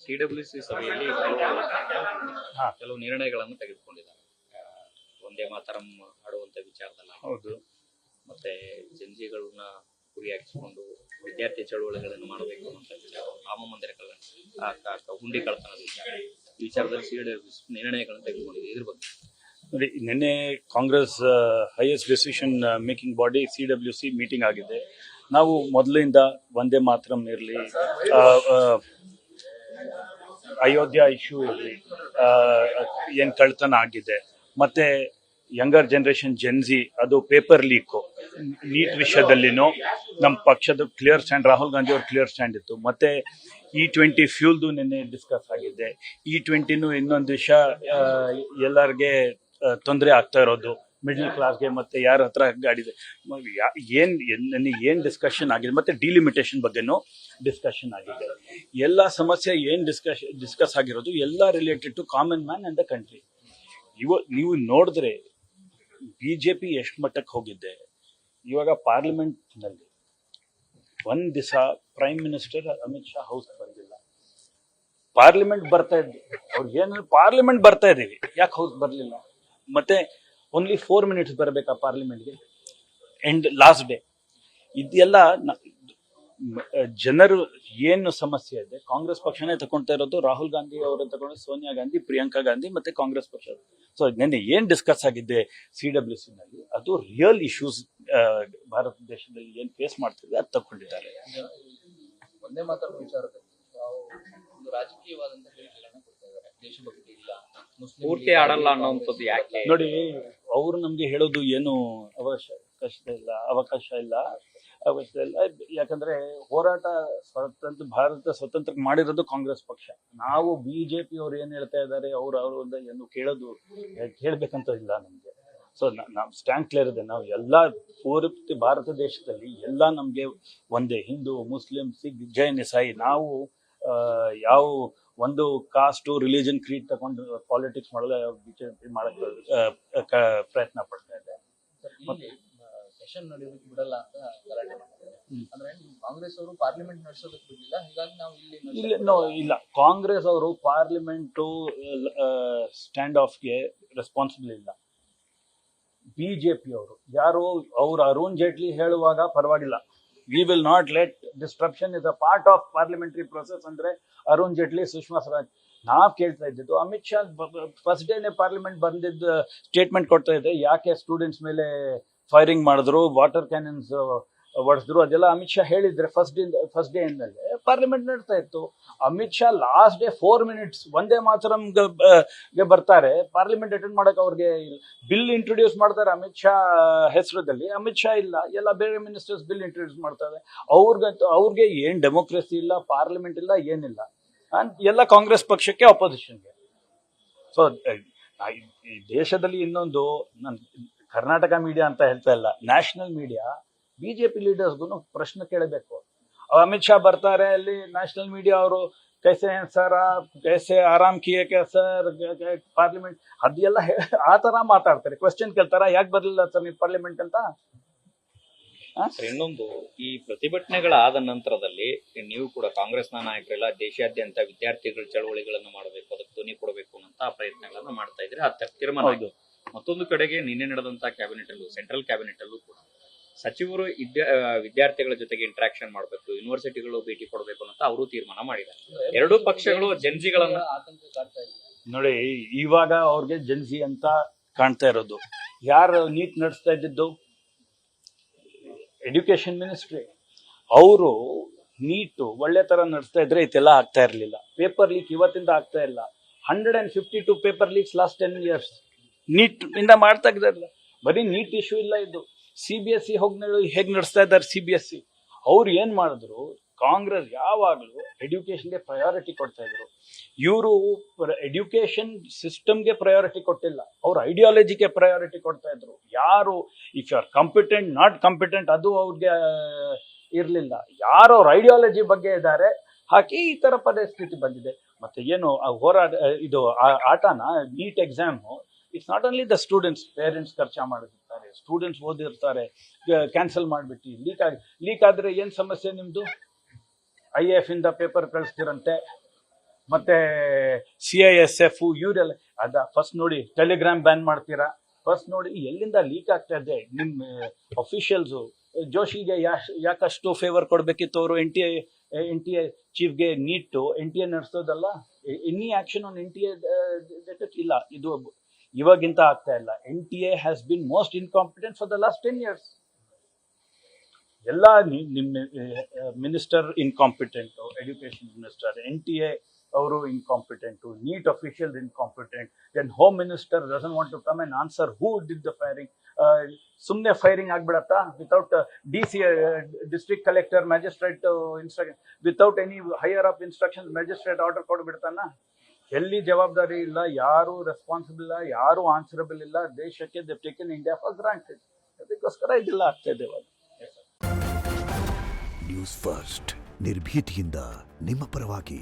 CWC ಸಭೆಯಲ್ಲಿ ಕೆಲವು ನಿರ್ಣಯಗಳನ್ನು ತೆಗೆದುಕೊಂಡಿದ್ದಾರೆ. ಒಂದೇ ಮಾತರಂ ಆಡುವಂತ ವಿಚಾರದಲ್ಲಿ ಹೌದು. ಮತ್ತೆ ಜಂಜಿಗಳನ್ನ ಗುರಿಯಾಗಿಸಿಕೊಂಡು ವಿದ್ಯಾರ್ಥಿ ಚಳುವಳಿಗಳನ್ನು ಮಾಡಬೇಕು ಅಂತ ವಿಚಾರ, ರಾಮ ಮಂದಿರ ಹುಂಡಿ ಕಳ್ತನದ ವಿಚಾರ, ಈ ವಿಚಾರದಲ್ಲಿ ಸಿಡಬ್ಲ್ಯೂಸಿ ನಿರ್ಣಯಗಳನ್ನು ತೆಗೆದುಕೊಂಡಿದೆ. ಇದ್ರ ಬಗ್ಗೆ ನೋಡಿ, ನಿನ್ನೆ Congress highest decision making body CWC meeting ಆಗಿದೆ. ನಾವು ಮೊದಲಿಂದ ಒಂದೇ ಮಾತರಂ ಇರಲಿ, ಅಯೋಧ್ಯ ಇಶ್ಯೂ ಇರಲಿ, ಏನು ಕಳ್ತನ ಆಗಿದೆ, ಮತ್ತೆ ಯಂಗರ್ ಜನರೇಷನ್ ಜೆನ್ಜಿ ಅದು ಪೇಪರ್ ಲೀಕು, ನೀಟ್ ವಿಷಯದಲ್ಲಿನೂ ನಮ್ಮ ಪಕ್ಷದ ಕ್ಲಿಯರ್ ಸ್ಟ್ಯಾಂಡ್, ರಾಹುಲ್ ಗಾಂಧಿ ಅವ್ರ ಕ್ಲಿಯರ್ ಸ್ಟ್ಯಾಂಡ್ ಇತ್ತು. ಮತ್ತೆ E20 ಫ್ಯೂಲ್ದು ನಿನ್ನೆ ಡಿಸ್ಕಸ್ ಆಗಿದೆ. E20 ಇನ್ನೊಂದು ವಿಷಯ, ಎಲ್ಲರಿಗೆ ತೊಂದರೆ ಆಗ್ತಾ ಇರೋದು ಮಿಡ್ಲ್ ಕ್ಲಾಸ್ಗೆ, ಮತ್ತೆ ಯಾರ ಹತ್ರ ಗಾಡಿ ಇದೆ, ಏನ್ ಡಿಸ್ಕಷನ್ ಆಗಿದೆ, ಮತ್ತೆ ಡಿಲಿಮಿಟೇಷನ್ ಬಗ್ಗೆನೂ ಡಿಸ್ಕಷನ್ ಆಗಿದೆ. ಎಲ್ಲ ಸಮಸ್ಯೆ ಏನ್ ಡಿಸ್ಕಸ್ ಆಗಿರೋದು ಎಲ್ಲ related to common man and the country. ನೀವು ನೋಡಿದ್ರೆ ಬಿಜೆಪಿ ಎಷ್ಟು ಮಟ್ಟಕ್ಕೆ ಹೋಗಿದ್ದೆ. ಇವಾಗ ಪಾರ್ಲಿಮೆಂಟ್ ನಲ್ಲಿ ಒಂದ್ ದಿವಸ prime minister Amit Shah house ಬಂದಿಲ್ಲ. ಪಾರ್ಲಿಮೆಂಟ್ ಬರ್ತಾ ಇದ್ವಿ, ಅವ್ರಿಗೆ ಏನು ಪಾರ್ಲಿಮೆಂಟ್ ಬರ್ತಾ ಇದೀವಿ, ಯಾಕೆ ಹೌಸ್ ಬರ್ಲಿಲ್ಲ? ಮತ್ತೆ ಓನ್ಲಿ 4 minutes ಬರಬೇಕಾ ಪಾರ್ಲಿಮೆಂಟ್ಗೆ? ಅಂಡ್ ಲಾಸ್ಟ್ ಡೇ ಇದೆಲ್ಲ ಜನರು ಏನು ಸಮಸ್ಯೆ ಇದೆ, ಕಾಂಗ್ರೆಸ್ ಪಕ್ಷನೇ ತಗೊಳ್ತಾ ಇರೋದು, ರಾಹುಲ್ ಗಾಂಧಿ ಅವರು ತಗೊಂಡು, ಸೋನಿಯಾ ಗಾಂಧಿ, ಪ್ರಿಯಾಂಕಾ ಗಾಂಧಿ ಮತ್ತೆ ಕಾಂಗ್ರೆಸ್ ಪಕ್ಷ. ಸೊ ನಿನ್ನೆ ಏನ್ ಡಿಸ್ಕಸ್ ಆಗಿದೆ CWC ನಲ್ಲಿ, ಅದು ರಿಯಲ್ ಇಶ್ಯೂಸ್ ಭಾರತ ದೇಶದಲ್ಲಿ ಏನ್ ಫೇಸ್ ಮಾಡ್ತಿದೆ ಅದು ತಗೊಂಡಿದ್ದಾರೆ. ಒಂದೇ ಮಾತ್ರ ವಿಚಾರದಲ್ಲಿ ಒಂದು ರಾಜಕೀಯವಾದಂತ ಹೇಳಿಕೆಗಳನ್ನ ಕೊಡ್ತಾ ಇದ್ದಾರೆ, ದೇಶಭಕ್ತಿ ಇಲ್ಲ, ಪೂರ್ತಿ ಆಡಲ್ಲ ಅನ್ನೋಂಥದ್ದು ಯಾಕೆ? ನೋಡಿ, ಅವರು ನಮ್ಗೆ ಹೇಳೋದು ಏನು ಅವಕಾಶ ಇಲ್ಲ. ಯಾಕಂದ್ರೆ ಹೋರಾಟ ಭಾರತ ಸ್ವತಂತ್ರ ಮಾಡಿರೋದು ಕಾಂಗ್ರೆಸ್ ಪಕ್ಷ. ನಾವು ಬಿಜೆಪಿ ಅವ್ರು ಏನ್ ಹೇಳ್ತಾ ಇದ್ದಾರೆ, ಅವರು ಏನು ಕೇಳ್ಬೇಕಂತ ಇಲ್ಲ ನಮ್ಗೆ. ಸೊ ನಾವು ಸ್ಟ್ಯಾಂಡ್ ಕ್ಲಿಯರ್ ಇದೆ. ನಾವು ಎಲ್ಲಾ ಪೂರ್ತಿ ಭಾರತ ದೇಶದಲ್ಲಿ ಎಲ್ಲ ನಮ್ಗೆ ಒಂದೇ, ಹಿಂದೂ, ಮುಸ್ಲಿಂ, ಸಿಖ್, ಜೈನ್, ಇಸಾಯಿ. ನಾವು ಯಾವ ಒಂದು ಕಾಸ್ಟ್, ರಿಲಿಜನ್, ಕ್ರೀಡ್ ತಗೊಂಡು ಪಾಲಿಟಿಕ್ಸ್ ಮಾಡಕ್ಕೆ ಪ್ರಯತ್ನ ಪಡ್ತಾ ಇದೆ. ಸೆಷನ್ ನಡೆಯೋದಕ್ಕೆ ಬಿಡಲ್ಲ ಅಂತ ಗಲಾಟೆ ಮಾಡ್ತಾರೆ. ಅಂದ್ರೆ ಕಾಂಗ್ರೆಸ್ ಅವರು ಪಾರ್ಲಿಮೆಂಟ್ ನಡೆಸೋದಕ್ಕೆ ಬಿಡಲಿಲ್ಲ, ಹೀಗಾಗಿ ನಾವು ಇಲ್ಲ, ಕಾಂಗ್ರೆಸ್ ಅವರು ಪಾರ್ಲಿಮೆಂಟ್ ಸ್ಟ್ಯಾಂಡ್ ಆಫ್ಗೆ ರೆಸ್ಪಾನ್ಸಿಬಲ್ ಇಲ್ಲ. ಬಿಜೆಪಿ ಅವರು ಅವ್ರು ಅರುಣ್ ಜೇಟ್ಲಿ ಹೇಳುವಾಗ ಪರವಾಗಿಲ್ಲ, we will not let disruption is a part of parliamentary process ಅಂದ್ರೆ ಅರುಣ್ ಜೇಟ್ಲಿ, ಸುಷ್ಮಾ ಸ್ವರಾಜ್. ನಾವ್ ಕೇಳ್ತಾ ಇದ್ದಿದ್ದು, ಅಮಿತ್ ಶಾ ಫಸ್ಟ್ ಡೇನೆ ಪಾರ್ಲಿಮೆಂಟ್ ಬಂದಿದ್ದ ಸ್ಟೇಟ್ಮೆಂಟ್ ಕೊಡ್ತಾ ಇದೆ, ಯಾಕೆ ಸ್ಟೂಡೆಂಟ್ಸ್ ಮೇಲೆ ಫೈರಿಂಗ್ ಮಾಡಿದ್ರು, ವಾಟರ್ ಕ್ಯಾನನ್ಸ್ ಹೊಡೆಸಿದ್ರು, ಅದೆಲ್ಲ ಅಮಿತ್ ಶಾ ಹೇಳಿದ್ರೆ ಫಸ್ಟ್ ಡೇ ಇಂದಲೇ ಪಾರ್ಲಿಮೆಂಟ್ ನಡ್ತಾ ಇತ್ತು. Amit Shah last day 4 minutes ಒಂದೇ ಮಾತರಂಗೆ ಬರ್ತಾರೆ, ಪಾರ್ಲಿಮೆಂಟ್ ಅಟೆಂಡ್ ಮಾಡಕ್ ಅವ್ರಿಗೆ ಬಿಲ್ ಇಂಟ್ರೊಡ್ಯೂಸ್ ಮಾಡ್ತಾರೆ ಅಮಿತ್ ಶಾ ಹೆಸರದಲ್ಲಿ. ಅಮಿತ್ ಶಾ ಇಲ್ಲ, ಎಲ್ಲ ಬೇರೆ ಮಿನಿಸ್ಟರ್ಸ್ ಬಿಲ್ ಇಂಟ್ರೊಡ್ಯೂಸ್ ಮಾಡ್ತಾರೆ. ಅವ್ರಿಗೆ ಏನ್ ಡೆಮೋಕ್ರಸಿ ಇಲ್ಲ, ಪಾರ್ಲಿಮೆಂಟ್ ಇಲ್ಲ, ಏನಿಲ್ಲ. ಎಲ್ಲ ಕಾಂಗ್ರೆಸ್ ಪಕ್ಷಕ್ಕೆ ಅಪೋಸಿಷನ್ಗೆ. ಸೊ ಈ ದೇಶದಲ್ಲಿ ಇನ್ನೊಂದು, ಕರ್ನಾಟಕ ಮೀಡಿಯಾ ಅಂತ ಹೇಳ್ತಾ ಇಲ್ಲ, ನ್ಯಾಷನಲ್ ಮೀಡಿಯಾ ಬಿಜೆಪಿ ಲೀಡರ್ಸ್ಗೂ ಪ್ರಶ್ನೆ ಕೇಳಬೇಕು. ಅಮಿತ್ ಶಾ ಬರ್ತಾರೆ, ಅಲ್ಲಿ ನ್ಯಾಷನಲ್ ಮೀಡಿಯಾ ಅವರು ಕೈಸೆ ಸರ್, ಕೈಸೆ ಆರಾಮ್ ಕಿಯೇ ಕ್ಯಾ ಸರ್, ಪಾರ್ಲಿಮೆಂಟ್ ಅದೆಲ್ಲ ಆ ತರ ಮಾತಾಡ್ತಾರೆ, ಕ್ವೆಶ್ಚನ್ ಕೇಳ್ತಾರ, ಯಾಕೆ ಬರ್ಲಿಲ್ಲ ಸರ್ ನೀವು ಪಾರ್ಲಿಮೆಂಟ್ ಅಂತ. ಇನ್ನೊಂದು, ಈ ಪ್ರತಿಭಟನೆಗಳಾದ ನಂತರದಲ್ಲಿ ನೀವು ಕೂಡ ಕಾಂಗ್ರೆಸ್ನ ನಾಯಕರೆಲ್ಲ ದೇಶಾದ್ಯಂತ ವಿದ್ಯಾರ್ಥಿಗಳ ಚಳವಳಿಗಳನ್ನು ಮಾಡಬೇಕು, ಅದಕ್ಕೆ ಧ್ವನಿ ಕೊಡಬೇಕು ಅಂತ ಪ್ರಯತ್ನಗಳನ್ನ ಮಾಡ್ತಾ ಇದ್ರೆ ಅದು ತೀರ್ಮಾನ. ಮತ್ತೊಂದು ಕಡೆಗೆ ನಿನ್ನೆ ನಡೆದಂತ ಕ್ಯಾಬಿನೆಟ್ ಅಲ್ಲೂ, ಸೆಂಟ್ರಲ್ ಕ್ಯಾಬಿನೆಟ್ ಅಲ್ಲೂ ಕೂಡ ಸಚಿವರು ವಿದ್ಯಾರ್ಥಿಗಳ ಜೊತೆಗೆ ಇಂಟ್ರಾಕ್ಷನ್ ಮಾಡಬೇಕು, ಯೂನಿವರ್ಸಿಟಿಗಳು ಭೇಟಿ ಕೊಡಬೇಕು ಅಂತ ಅವರು ತೀರ್ಮಾನ ಮಾಡಿದ್ದಾರೆ. ಎರಡೂ ಪಕ್ಷಗಳು ಜೆನ್ಜಿಗಳನ್ನ ಆತಂಕ ಕಾಡ್ತಾ ಇದೆ. ನೋಡಿ, ಇವಾಗ ಅವ್ರಿಗೆ ಜೆನ್ಜಿ ಅಂತ ಕಾಣ್ತಾ ಇರೋದು. ಯಾರು ನೀಟ್ ನಡೆಸ್ತಾ ಇದ್ದಿದ್ದು? Education ministry. ಅವರು ನೀಟ್ ಒಳ್ಳೆ ತರ ನಡೆಸ್ತಾ ಇದ್ರೆ ಇದೆಲ್ಲ ಆಗ್ತಾ ಇರ್ಲಿಲ್ಲ. ಪೇಪರ್ ಲೀಕ್ ಇವತ್ತಿಂದ ಆಗ್ತಾ ಇಲ್ಲ. 152 paper leaks last 10 years NEET ಇಂದ ಮಾಡ್ತಾ ಇದ್ದಾರಲ್ಲ. ಬರೀ ನೀಟ್ ಇಶ್ಯೂ ಇಲ್ಲ, ಇದು CBSE ಹೇಗೆ ನಡೆಸ್ತಾ ಇದ್ದಾರೆ. CBSE ಅವ್ರು ಏನ್ ಮಾಡಿದ್ರು, ಕಾಂಗ್ರೆಸ್ ಯಾವಾಗಲೂ ಎಡ್ಯುಕೇಶನ್ಗೆ ಪ್ರಯಾರಿಟಿ ಕೊಡ್ತಾ ಇದ್ರು. ಇವರು ಎಡ್ಯುಕೇಶನ್ ಸಿಸ್ಟಮ್ಗೆ ಪ್ರಯಾರಿಟಿ ಕೊಟ್ಟಿಲ್ಲ, ಅವ್ರ ಐಡಿಯಾಲಜಿಗೆ ಪ್ರಯಾರಿಟಿ ಕೊಡ್ತಾ ಇದ್ರು. ಯಾರು ಇಫ್ ಯು ಆರ್ ಕಂಪಿಟೆಂಟ್, ನಾಟ್ ಕಂಪಿಟೆಂಟ್, ಅದು ಅವ್ರಿಗೆ ಇರ್ಲಿಲ್ಲ. ಯಾರು ಅವ್ರ ಐಡಿಯಾಲಜಿ ಬಗ್ಗೆ ಇದ್ದಾರೆ, ಹಾಕಿ ಈ ತರ ಪರಿಸ್ಥಿತಿ ಬಂದಿದೆ. ಮತ್ತೆ ಏನು ಹೋರಾಟ, ಇದು ಆಟನ NEET exam, it's not only the students, parents ಖರ್ಚು ಮಾಡಿರ್ತಾರೆ, ಸ್ಟೂಡೆಂಟ್ಸ್ ಓದಿರ್ತಾರೆ, ಕ್ಯಾನ್ಸಲ್ ಮಾಡಿಬಿಟ್ಟು ಲೀಕ್ ಆದ್ರೆ ಏನ್ ಸಮಸ್ಯೆ ನಿಮ್ದು? IAF ಇಂದ ಪೇಪರ್ ಕಳಿಸ್ತಿರಂತೆ, ಮತ್ತೆ CISF ಇವರೆಲ್ಲ ಫಸ್ಟ್ ನೋಡಿ ಟೆಲಿಗ್ರಾಮ್ ಬ್ಯಾನ್ ಮಾಡ್ತೀರಾ, ಫಸ್ಟ್ ನೋಡಿ ಎಲ್ಲಿಂದ ಲೀಕ್ ಆಗ್ತಾ ಇದೆ. ನಿಮ್ಮ ಅಫಿಷಿಯಲ್ಸು ಜೋಶಿಗೆ ಯಾಕಷ್ಟು ಫೇವರ್ ಕೊಡ್ಬೇಕಿತ್ತು ಅವರು? ಎನ್ ಟಿ ಎ ಚೀಫ್ಗೆ ನೀಟು NTA ನಡೆಸೋದಲ್ಲ. ಎನಿ ಆಕ್ಷನ್ ಆನ್ NTA ಇಲ್ಲ, ಇದು ಇವಾಗಿಂತ ಆಗ್ತಾ ಇಲ್ಲ. NTA has been most incompetent for the last 10 years. ಎಲ್ಲ ನಿಮ್ಮ minister incompetent, education minister, NTA ಅವರು incompetent, NEET official incompetent, then home minister doesn't want to come and answer who did the firing. ಸುಮ್ಮನೆ firing ಆಗ್ಬಿಡತ್ತಾ without DC district collector magistrate instruction, without any higher up instruction magistrate order ಕೊಡ್ಬಿಡ್ತಾನ? ಎಲ್ಲಿ ಜವಾಬ್ದಾರಿ ಇಲ್ಲ, ಯಾರು responsible ಇಲ್ಲ, ಯಾರು answerable ಇಲ್ಲ. ದೇಶಕ್ಕೆ they taken India for granted. ಅದಕ್ಕೋಸ್ಕರ ಇದೆಲ್ಲ ಆಗ್ತಾ ಇದೆ. ನ್ಯೂಸ್ ಫಸ್ಟ್ ನಿರ್ಭೀತಿಯಿಂದ ನಿಮ್ಮ ಪರವಾಗಿ.